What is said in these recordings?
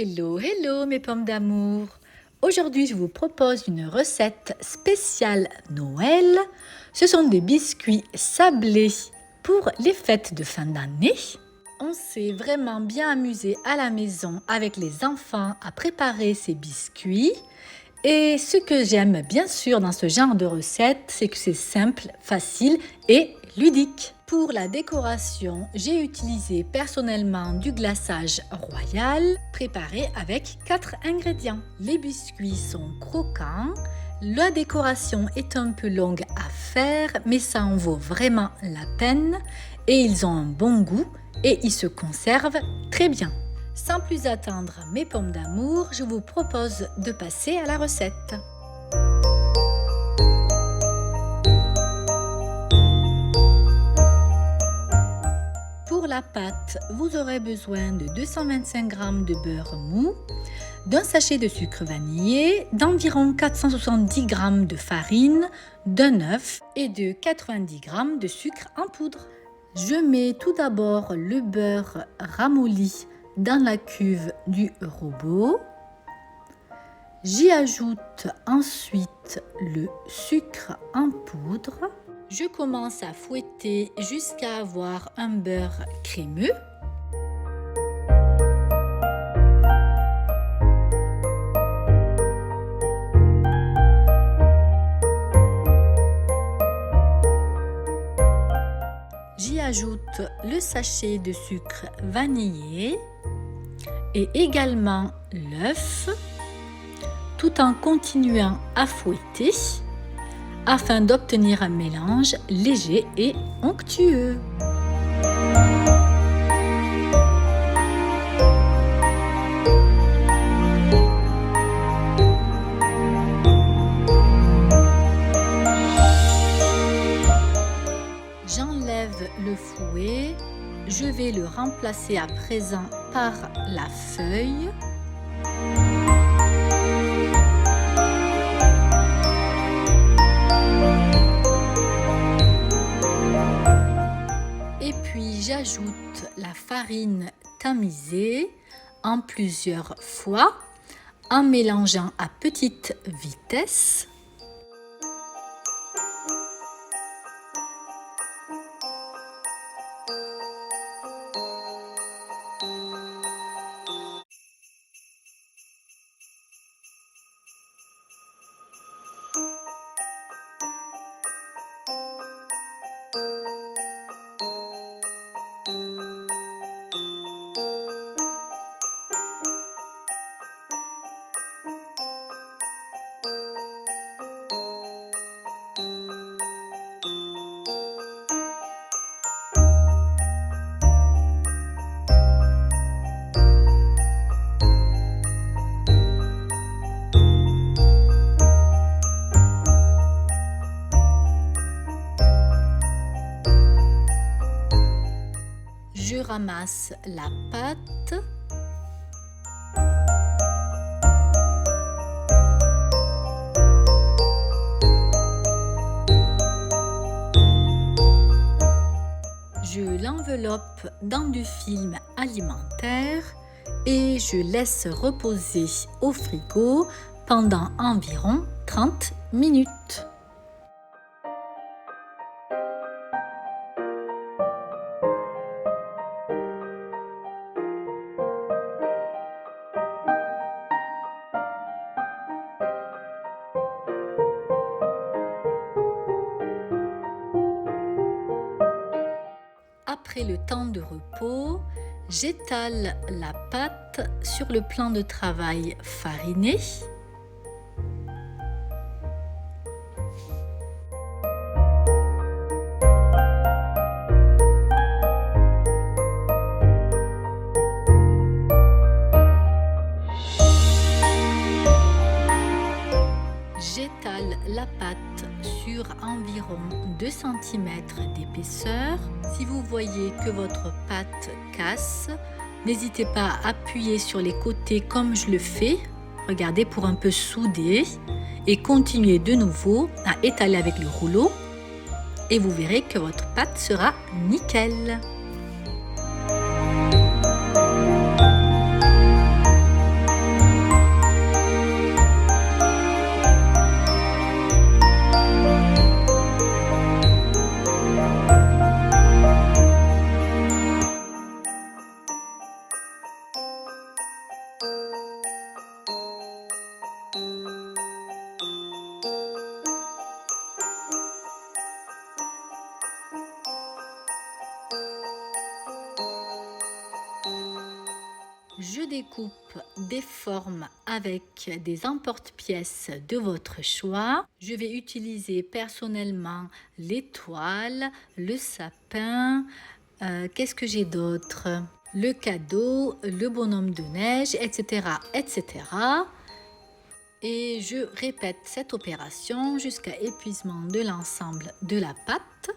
Hello, hello mes pommes d'amour. Aujourd'hui, je vous propose une recette spéciale Noël. Ce sont des biscuits sablés pour les fêtes de fin d'année. On s'est vraiment bien amusé à la maison avec les enfants à préparer ces biscuits. Et ce que j'aime bien sûr dans ce genre de recette, c'est que c'est simple, facile et ludique. Pour la décoration, j'ai utilisé personnellement du glaçage royal préparé avec 4 ingrédients. Les biscuits sont croquants, la décoration est un peu longue à faire, mais ça en vaut vraiment la peine et ils ont un bon goût et ils se conservent très bien. Sans plus attendre mes pommes d'amour, je vous propose de passer à la recette. Pour la pâte, vous aurez besoin de 225 g de beurre mou, d'un sachet de sucre vanillé, d'environ 470 g de farine, d'un œuf et de 90 g de sucre en poudre. Je mets tout d'abord le beurre ramolli dans la cuve du robot. J'y ajoute ensuite le sucre en poudre. Je commence à fouetter jusqu'à avoir un beurre crémeux. J'y ajoute le sachet de sucre vanillé et également l'œuf, tout en continuant à fouetter afin d'obtenir un mélange léger et onctueux. J'enlève le fouet, je vais le remplacer à présent par la feuille. Et puis j'ajoute la farine tamisée en plusieurs fois en mélangeant à petite vitesse. Je ramasse la pâte. Je l'enveloppe dans du film alimentaire et je laisse reposer au frigo pendant environ 30 minutes. Après le temps de repos, j'étale la pâte sur le plan de travail fariné. J'étale la pâte sur environ 2 cm d'épaisseur. Si vous voyez que votre pâte casse, n'hésitez pas à appuyer sur les côtés comme je le fais. Regardez, pour un peu souder et continuez de nouveau à étaler avec le rouleau et vous verrez que votre pâte sera nickel. découpe des formes avec des emporte-pièces de votre choix. Je vais utiliser personnellement l'étoile, le sapin, qu'est-ce que j'ai d'autre? Le cadeau, le bonhomme de neige, etc., etc. Et je répète cette opération jusqu'à épuisement de l'ensemble de la pâte.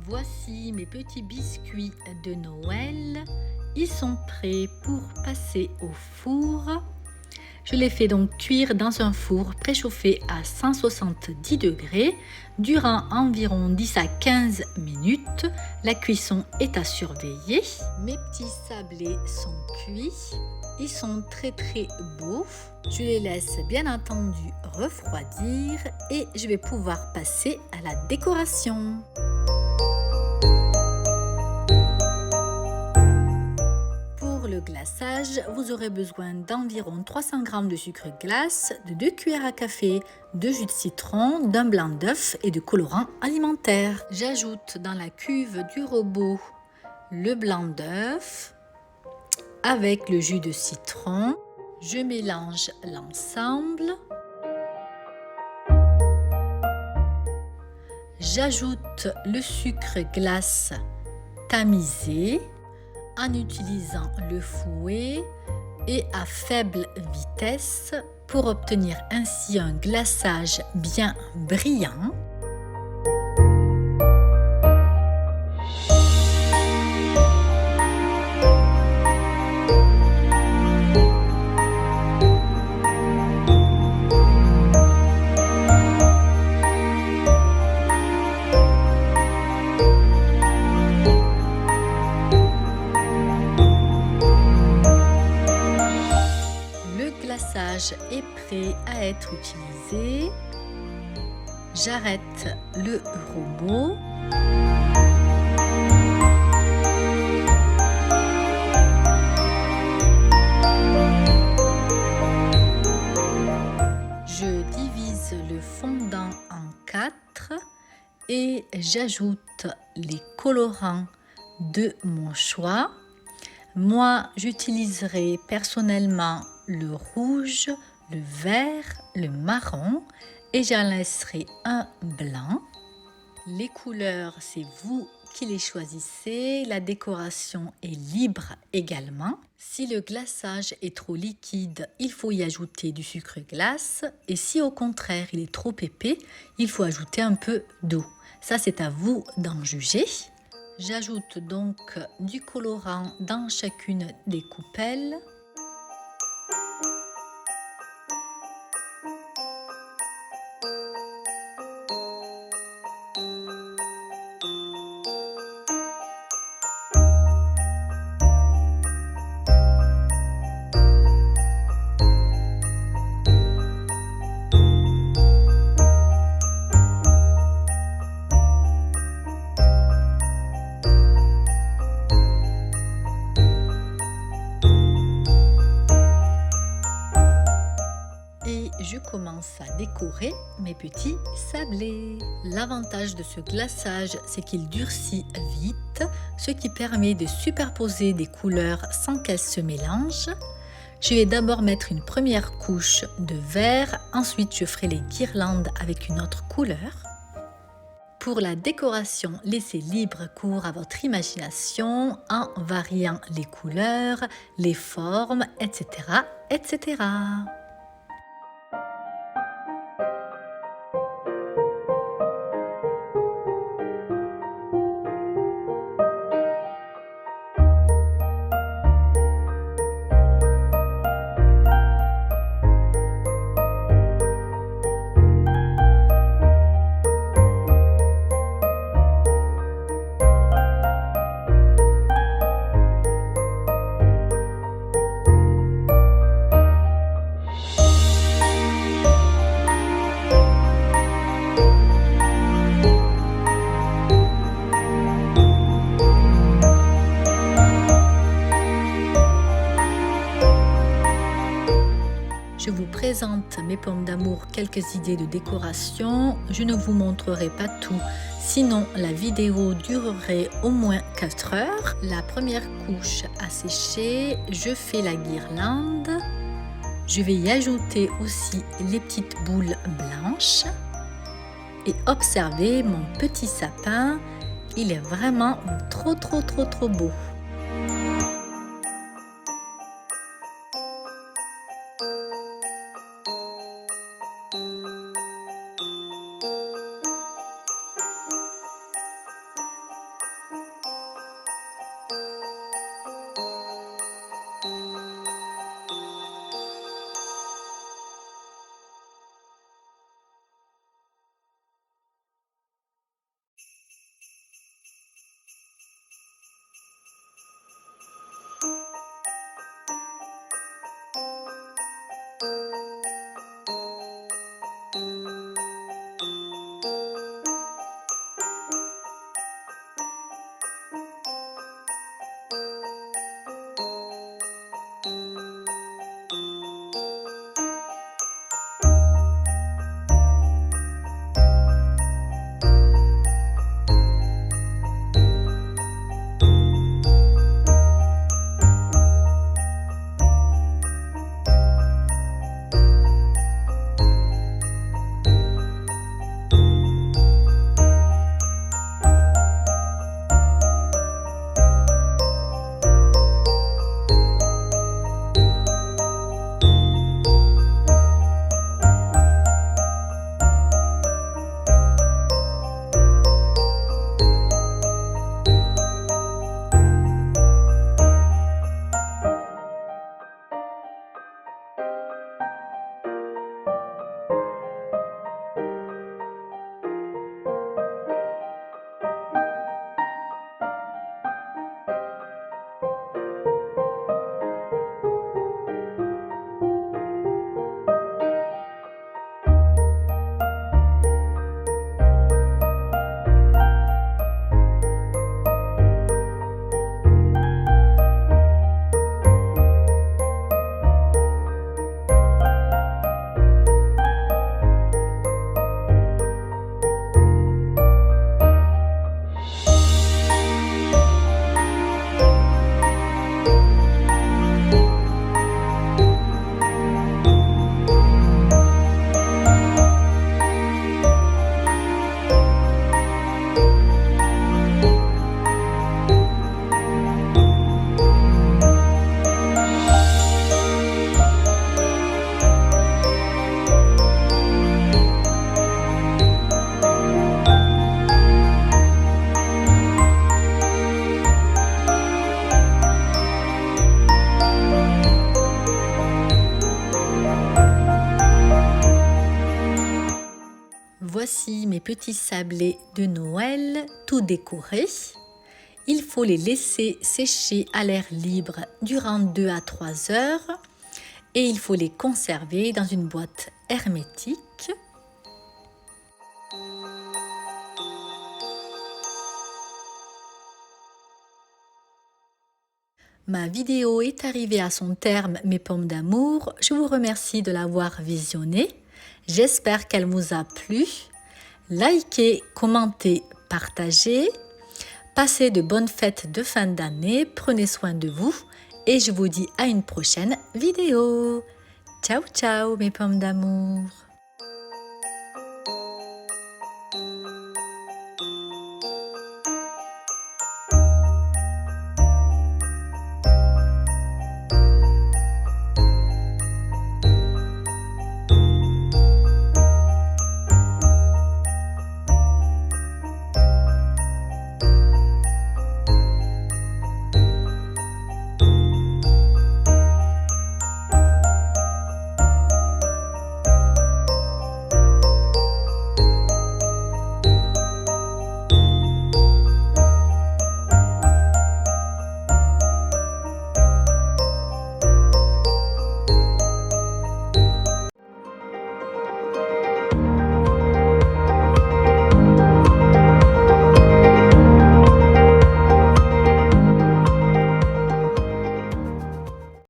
Voici mes petits biscuits de Noël. Ils sont prêts pour passer au four. Je les fais donc cuire dans un four préchauffé à 170 degrés durant environ 10 à 15 minutes. La cuisson est à surveiller. Mes petits sablés sont cuits. Ils sont très beaux. Je les laisse bien entendu refroidir et je vais pouvoir passer à la décoration. Pour le glaçage, vous aurez besoin d'environ 300 g de sucre glace, de 2 cuillères à café de jus de citron, d'un blanc d'œuf et de colorant alimentaire. J'ajoute dans la cuve du robot le blanc d'œuf avec le jus de citron. Je mélange l'ensemble. J'ajoute le sucre glace tamisé en utilisant le fouet et à faible vitesse pour obtenir ainsi un glaçage bien brillant. glaçage est prêt à être utilisé. J'arrête le robot. Je divise le fondant en 4 et j'ajoute les colorants de mon choix. Moi, j'utiliserai personnellement le rouge, le vert, le marron et j'en laisserai un blanc. Les couleurs, c'est vous qui les choisissez. La décoration est libre également. Si le glaçage est trop liquide, il faut y ajouter du sucre glace. Et si au contraire il est trop épais, il faut ajouter un peu d'eau. Ça, c'est à vous d'en juger. J'ajoute donc du colorant dans chacune des coupelles. Et je commence à décorer mes petits sablés. L'avantage de ce glaçage, c'est qu'il durcit vite, ce qui permet de superposer des couleurs sans qu'elles se mélangent. Je vais d'abord mettre une première couche de vert, ensuite je ferai les guirlandes avec une autre couleur. Pour la décoration, laissez libre cours à votre imagination en variant les couleurs, les formes, etc., etc. Je vous présente mes pommes d'amour, quelques idées de décoration. Je ne vous montrerai pas tout, sinon la vidéo durerait au moins 4 heures. La première couche a séché, je fais la guirlande. Je vais y ajouter aussi les petites boules blanches. Et observez mon petit sapin, il est vraiment trop beau. Voici mes petits sablés de Noël, tout décorés. Il faut les laisser sécher à l'air libre durant 2 à 3 heures et il faut les conserver dans une boîte hermétique. Ma vidéo est arrivée à son terme, mes pommes d'amour. Je vous remercie de l'avoir visionnée. J'espère qu'elle vous a plu. Likez, commentez, partagez. Passez de bonnes fêtes de fin d'année. Prenez soin de vous. Et je vous dis à une prochaine vidéo. Ciao, ciao mes pommes d'amour.